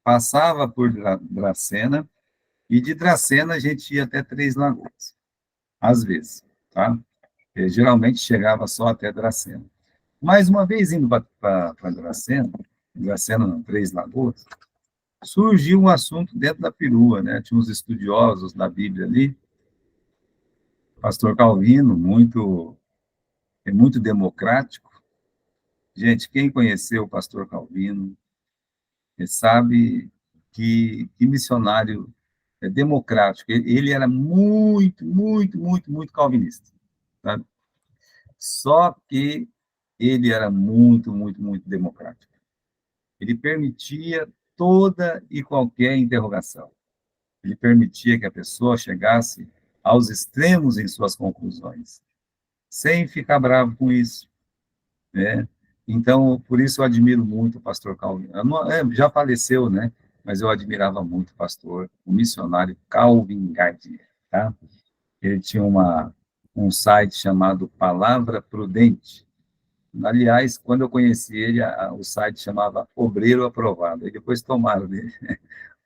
Passava por Dracena, e de Dracena a gente ia até Três Lagoas, às vezes, tá? Geralmente chegava só até Dracena. Mais uma vez indo para Dracena, Dracena não, Três Lagoas, surgiu um assunto dentro da perua, né? Tinha uns estudiosos da Bíblia ali, pastor Calvino, muito democrático. Gente, quem conheceu o pastor Calvino sabe que missionário democrático. Ele era muito calvinista, sabe? Só que ele era muito democrático. Ele permitia toda e qualquer interrogação. Ele permitia que a pessoa chegasse aos extremos em suas conclusões, sem ficar bravo com isso, né? Então, por isso eu admiro muito o pastor Calvin. Já faleceu, né? Mas eu admirava muito o pastor, o missionário Calvin Gardner, tá? Ele tinha um site chamado Palavra Prudente. Aliás, quando eu conheci ele, o site chamava Obreiro Aprovado. E depois tomaram dele,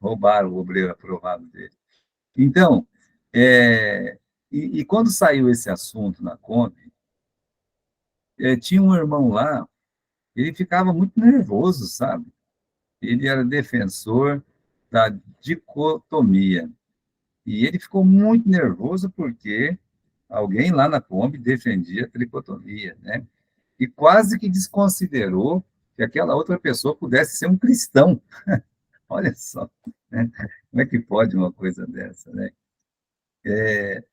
roubaram o Obreiro Aprovado dele. Então, e quando saiu esse assunto na Kombi, tinha um irmão lá, ele ficava muito nervoso, sabe? Ele era defensor da dicotomia. E ele ficou muito nervoso porque alguém lá na Kombi defendia a tricotomia, né? E quase que desconsiderou que aquela outra pessoa pudesse ser um cristão. Olha só, né? Como é que pode uma coisa dessa, né?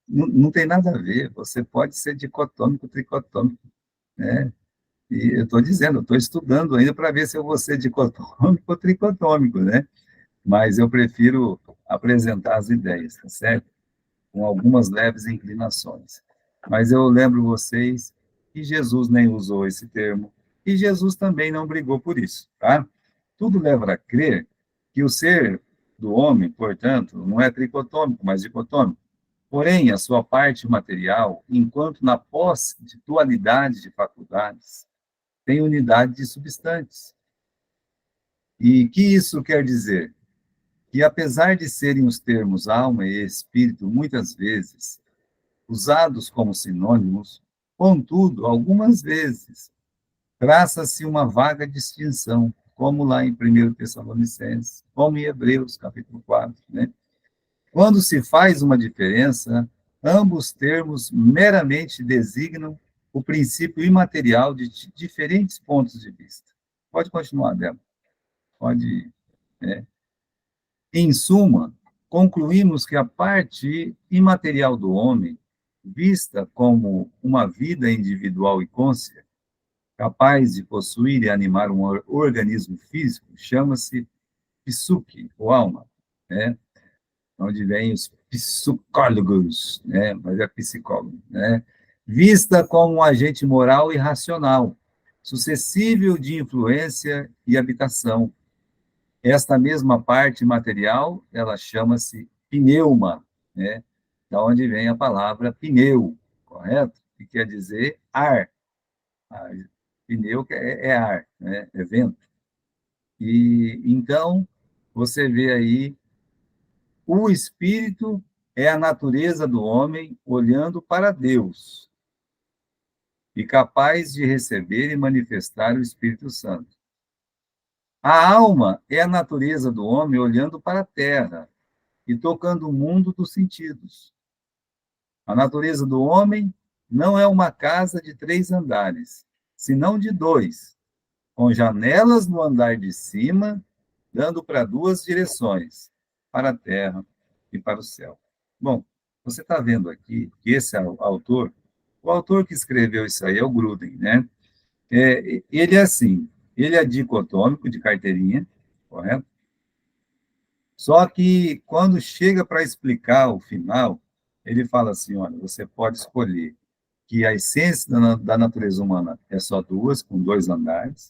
Não tem nada a ver, você pode ser dicotômico, tricotômico, né? E eu estou dizendo, estou estudando ainda para ver se eu vou ser dicotômico ou tricotômico, né? Mas eu prefiro apresentar as ideias, tá certo? Com algumas leves inclinações. Mas eu lembro vocês que Jesus nem usou esse termo, e Jesus também não brigou por isso, tá? Tudo leva a crer que o ser do homem, portanto, não é tricotômico, mas dicotômico. Porém, a sua parte material, enquanto na posse de dualidade de faculdades, tem unidade de substantes. E que isso quer dizer? Que apesar de serem os termos alma e espírito muitas vezes usados como sinônimos, contudo, algumas vezes traça-se uma vaga distinção, como lá em 1 Tessalonicenses, como em Hebreus, capítulo 4, né? Quando se faz uma diferença, ambos termos meramente designam o princípio imaterial de diferentes pontos de vista. Pode continuar, Débora. Pode. É. Em suma, concluímos que a parte imaterial do homem, vista como uma vida individual e cônscia, capaz de possuir e animar um organismo físico, chama-se psique, ou alma, né? Onde vem os psicólogos, né? Mas é psicólogo, né? Vista como um agente moral e racional, suscetível de influência e habitação. Esta mesma parte material, ela chama-se pneuma, né? Da onde vem a palavra pneu, correto? Que quer dizer ar. Pneu é ar, né? É vento. E então você vê aí o espírito é a natureza do homem olhando para Deus e capaz de receber e manifestar o Espírito Santo. A alma é a natureza do homem olhando para a terra e tocando o mundo dos sentidos. A natureza do homem não é uma casa de 3 andares, senão de 2, com janelas no andar de cima, dando para 2 direções, para a terra e para o céu. Bom, você está vendo aqui que esse autor, o autor que escreveu isso aí é o Gruden, né? Ele é assim, ele é dicotômico, de carteirinha, correto? Só que quando chega para explicar o final, ele fala assim, olha, você pode escolher que a essência da natureza humana é só 2, com 2 andares,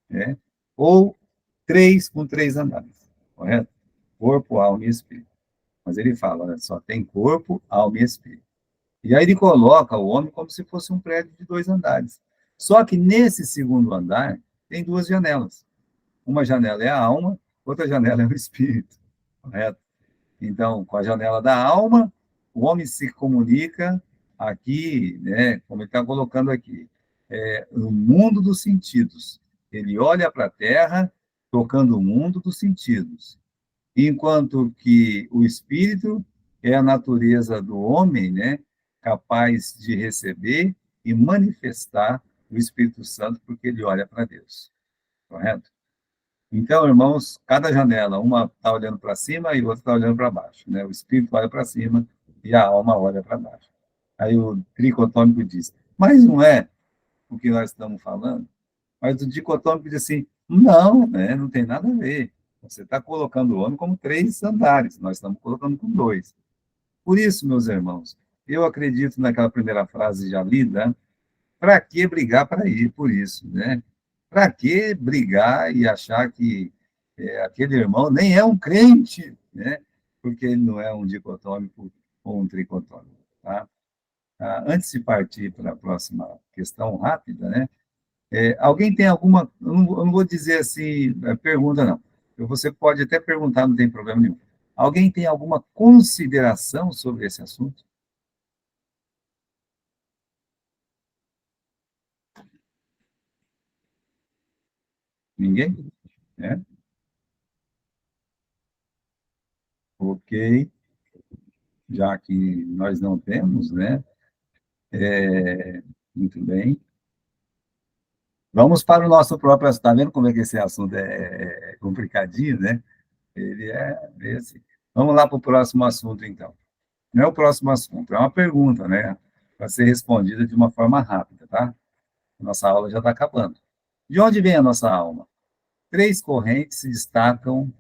né? Ou 3, com 3 andares, correto? Corpo, alma e espírito. Mas ele fala, olha, só tem corpo, alma e espírito. E aí ele coloca o homem como se fosse um prédio de 2 andares. Só que nesse segundo andar tem 2 janelas. Uma janela é a alma, outra janela é o espírito, correto? Então, com a janela da alma, o homem se comunica aqui, né, como ele está colocando aqui, no mundo dos sentidos. Ele olha para a Terra, tocando o mundo dos sentidos. Enquanto que o espírito é a natureza do homem, né, capaz de receber e manifestar o Espírito Santo, porque ele olha para Deus. Correto? Então, irmãos, cada janela, uma está olhando para cima e outra está olhando para baixo, né? O espírito olha para cima e a alma olha para baixo. Aí o tricotômico diz, mas não é o que nós estamos falando? Mas o dicotômico diz assim, não, né? Não tem nada a ver. Você está colocando o homem como 3 andares, nós estamos colocando com 2. Por isso, meus irmãos, eu acredito naquela primeira frase já lida, para que brigar para ir por isso, né? Para que brigar e achar que aquele irmão nem é um crente, né? Porque ele não é um dicotômico ou um tricotômico, tá? Antes de partir para a próxima questão rápida, né? Alguém tem alguma, eu não vou dizer assim, pergunta não. Você pode até perguntar, não tem problema nenhum. Alguém tem alguma consideração sobre esse assunto? Ninguém? É? Ok, já que nós não temos, né? Muito bem. Vamos para o nosso próprio assunto. Está vendo como é que esse assunto é complicadinho, né? Ele é meio assim. Vamos lá para o próximo assunto, então. Não é o próximo assunto, é uma pergunta, né? Para ser respondida de uma forma rápida, tá? Nossa aula já está acabando. De onde vem a nossa alma? 3 correntes se destacam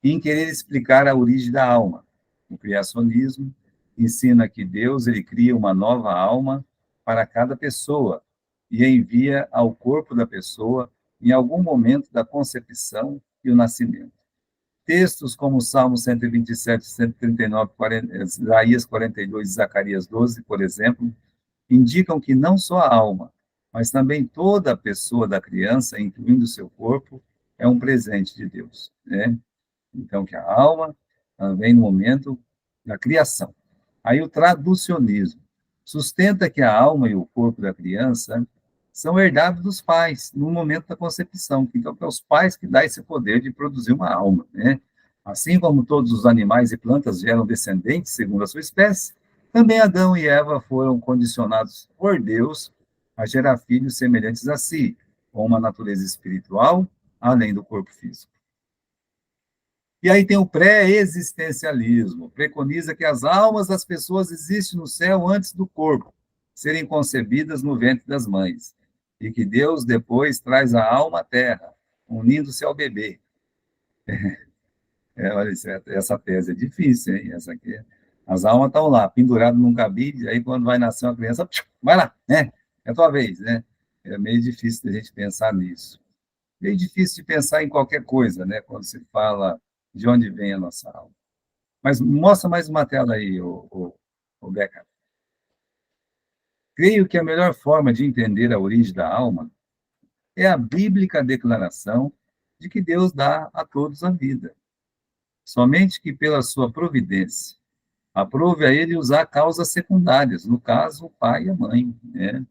em querer explicar a origem da alma. O criacionismo ensina que Deus ele cria uma nova alma para cada pessoa e envia ao corpo da pessoa em algum momento da concepção e o nascimento. Textos como Salmo 127, 139, 40, Isaías 42 e Zacarias 12, por exemplo, indicam que não só a alma, mas também toda a pessoa da criança, incluindo o seu corpo, é um presente de Deus, né? Então, que a alma vem no momento da criação. Aí o traducionismo sustenta que a alma e o corpo da criança são herdados dos pais no momento da concepção. Então, é os pais que dão esse poder de produzir uma alma, né? Assim como todos os animais e plantas geram descendentes segundo a sua espécie, também Adão e Eva foram condicionados por Deus a gerar filhos semelhantes a si, com uma natureza espiritual além do corpo físico. E aí tem o pré-existencialismo, preconiza que as almas das pessoas existem no céu antes do corpo, serem concebidas no ventre das mães, e que Deus depois traz a alma à terra, unindo-se ao bebê. Olha, essa tese é difícil, hein? Essa aqui. As almas estão lá, penduradas num cabide, aí quando vai nascer uma criança, vai lá, né? É a tua vez, né? É meio difícil a gente pensar nisso. Meio difícil de pensar em qualquer coisa, né? Quando se fala de onde vem a nossa alma. Mas mostra mais uma tela aí, o Becker. Creio que a melhor forma de entender a origem da alma é a bíblica declaração de que Deus dá a todos a vida. Somente que pela sua providência, aprove a ele usar causas secundárias, no caso, o pai e a mãe, né?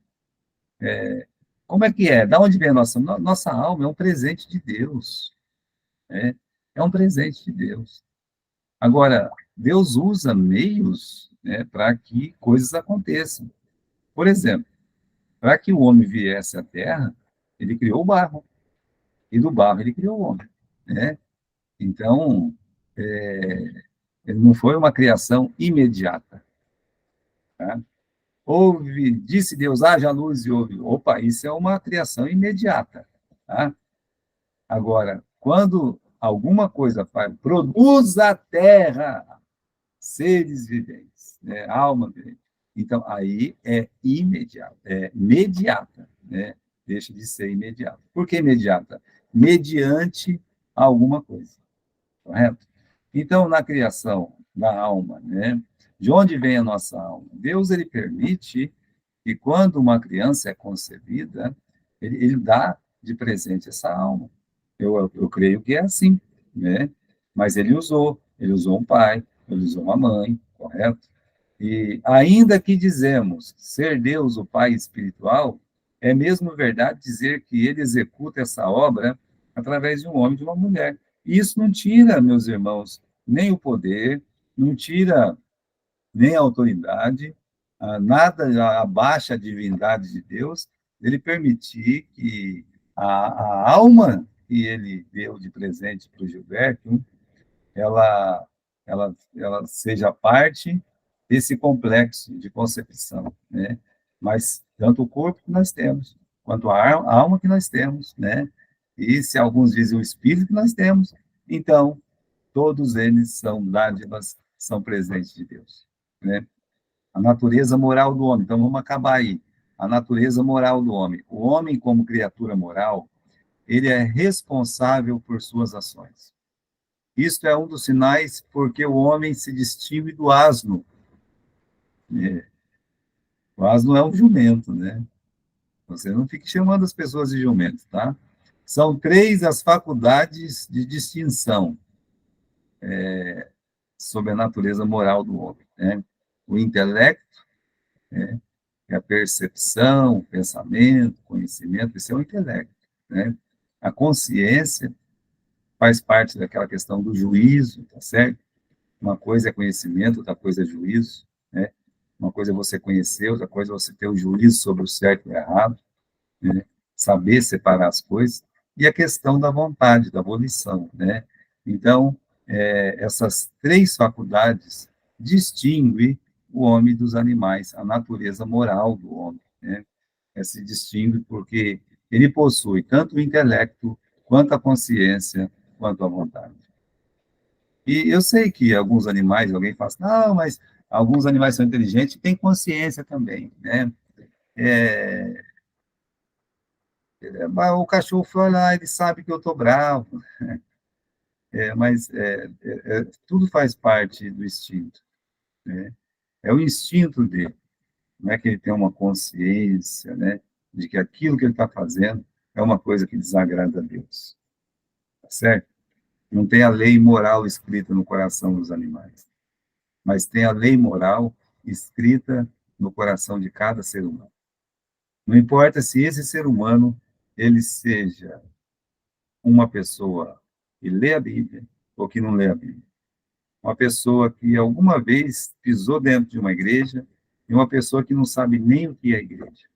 Como é que é? Da onde vem a nossa alma? É um presente de Deus, né? É um presente de Deus. Agora, Deus usa meios, né, para que coisas aconteçam. Por exemplo, para que o homem viesse à Terra, ele criou o barro, e do barro ele criou o homem, né? Então, ele não foi uma criação imediata, tá? Houve, disse Deus, haja luz e houve. Opa, isso é uma criação imediata, tá? Agora, quando alguma coisa faz, produz a terra seres viventes, né? Alma vivente. Então, aí é imediata, é imediata, né? Deixa de ser imediata. Por que imediata? Mediante alguma coisa, correto? Então, na criação da alma, né? De onde vem a nossa alma? Deus, ele permite que quando uma criança é concebida, ele dá de presente essa alma. Eu creio que é assim, né? Mas ele usou um pai, ele usou uma mãe, correto? E ainda que dizemos ser Deus o Pai espiritual, é mesmo verdade dizer que ele executa essa obra através de um homem e de uma mulher. E isso não tira, meus irmãos, nem o poder, não tira nem a autoridade, nada abaixa a divindade de Deus, ele permitir que a alma que ele deu de presente para o Gilberto, ela seja parte desse complexo de concepção, né? Mas tanto o corpo que nós temos, quanto a alma que nós temos, né? E se alguns dizem o espírito que nós temos, então todos eles são dádivas, são presentes de Deus, né? A natureza moral do homem. Então, vamos acabar aí. A natureza moral do homem. O homem, como criatura moral, ele é responsável por suas ações. Isto é um dos sinais porque o homem se distingue do asno. É, o asno é um jumento, né? Você não fique chamando as pessoas de jumento, tá? São três as faculdades de distinção sobre a natureza moral do homem, né? O intelecto, né? É a percepção, o pensamento, o conhecimento, isso é o intelecto, né? A consciência faz parte daquela questão do juízo, tá certo? Uma coisa é conhecimento, outra coisa é juízo, né? Uma coisa é você conhecer, outra coisa é você ter o juízo sobre o certo e o errado, né? Saber separar as coisas. E a questão da vontade, da volição, né? Então, essas três faculdades distinguem o homem dos animais, a natureza moral do homem, né? Se distingue porque ele possui tanto o intelecto, quanto a consciência, quanto a vontade. E eu sei que alguns animais, alguém fala assim, não, mas alguns animais são inteligentes e têm consciência também, né? É, mas o cachorro foi lá, ele sabe que eu estou bravo, mas tudo faz parte do instinto, né? É o instinto dele, não é que ele tem uma consciência, né, de que aquilo que ele está fazendo é uma coisa que desagrada a Deus, tá certo? Não tem a lei moral escrita no coração dos animais, mas tem a lei moral escrita no coração de cada ser humano. Não importa se esse ser humano ele seja uma pessoa que lê a Bíblia ou que não lê a Bíblia. Uma pessoa que alguma vez pisou dentro de uma igreja e uma pessoa que não sabe nem o que é igreja.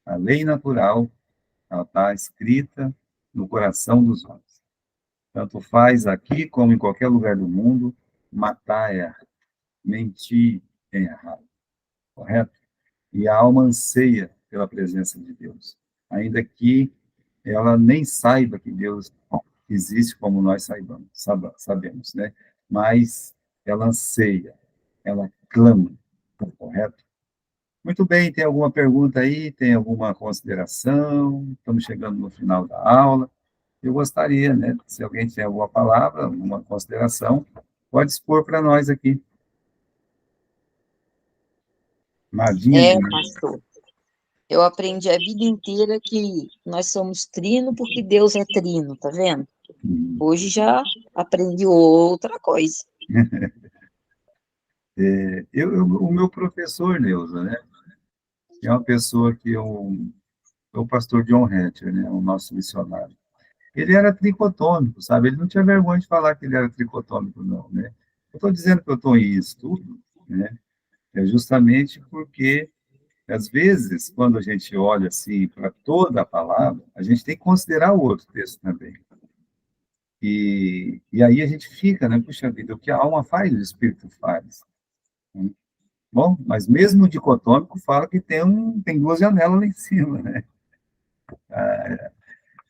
A lei natural, ela está escrita no coração dos homens. Tanto faz aqui como em qualquer lugar do mundo, matar é errado, mentir é errado, correto? E a alma anseia pela presença de Deus, ainda que ela nem saiba que Deus existe como nós sabemos, né? Mas ela anseia, ela clama, correto? Muito bem, tem alguma pergunta aí? Tem alguma consideração? Estamos chegando no final da aula. Eu gostaria, né, se alguém tiver alguma palavra, alguma consideração, pode expor para nós aqui. Madinha de... Pastor. Eu aprendi a vida inteira que nós somos trino porque Deus é trino, tá vendo? Hoje já aprendi outra coisa. O meu professor, Neuza, né? É uma pessoa que é o pastor John Hatcher, né? O nosso missionário. Ele era tricotômico, sabe? Ele não tinha vergonha de falar que ele era tricotômico, não, né? Eu estou dizendo que eu estou em estudo, né? É justamente porque, às vezes, quando a gente olha assim para toda a palavra, a gente tem que considerar o outro texto também. E aí a gente fica, né? Puxa vida, o que a alma faz, o espírito faz. Né? Bom, mas mesmo o dicotômico fala que tem duas janelas lá em cima, né?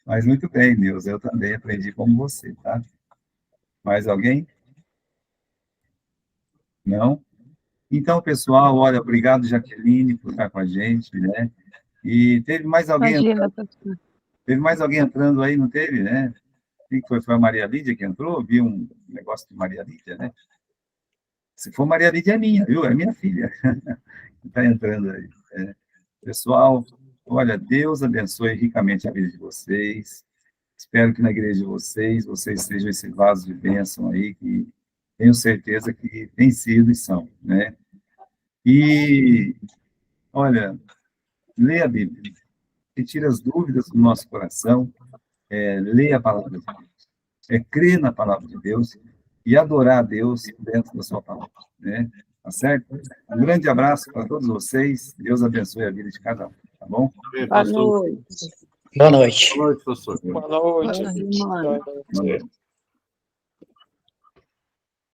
Mas muito bem, Deus, eu também aprendi como você, tá? Mais alguém? Não? Então, pessoal, olha, obrigado, Jaqueline, por estar com a gente, né? E Imagina, pastor. teve mais alguém entrando aí, não teve, né? Quem foi? Foi a Maria Lídia que entrou? Vi um negócio de Maria Lídia, né? Se for Maria Lídia, é minha, viu? É minha filha que está entrando aí. Né? Pessoal, olha, Deus abençoe ricamente a vida de vocês. Espero que na igreja de vocês sejam esse vaso de bênção aí, que tenho certeza que tem sido e são, né? E, olha, leia a Bíblia, retira as dúvidas do nosso coração, leia a palavra de Deus, crer na palavra de Deus e adorar a Deus dentro da sua palavra, né? Tá certo? Um grande abraço para todos vocês, Deus abençoe a vida de cada um, tá bom? Boa noite. Boa noite. Boa noite, professor. Boa noite. Boa noite. Boa noite.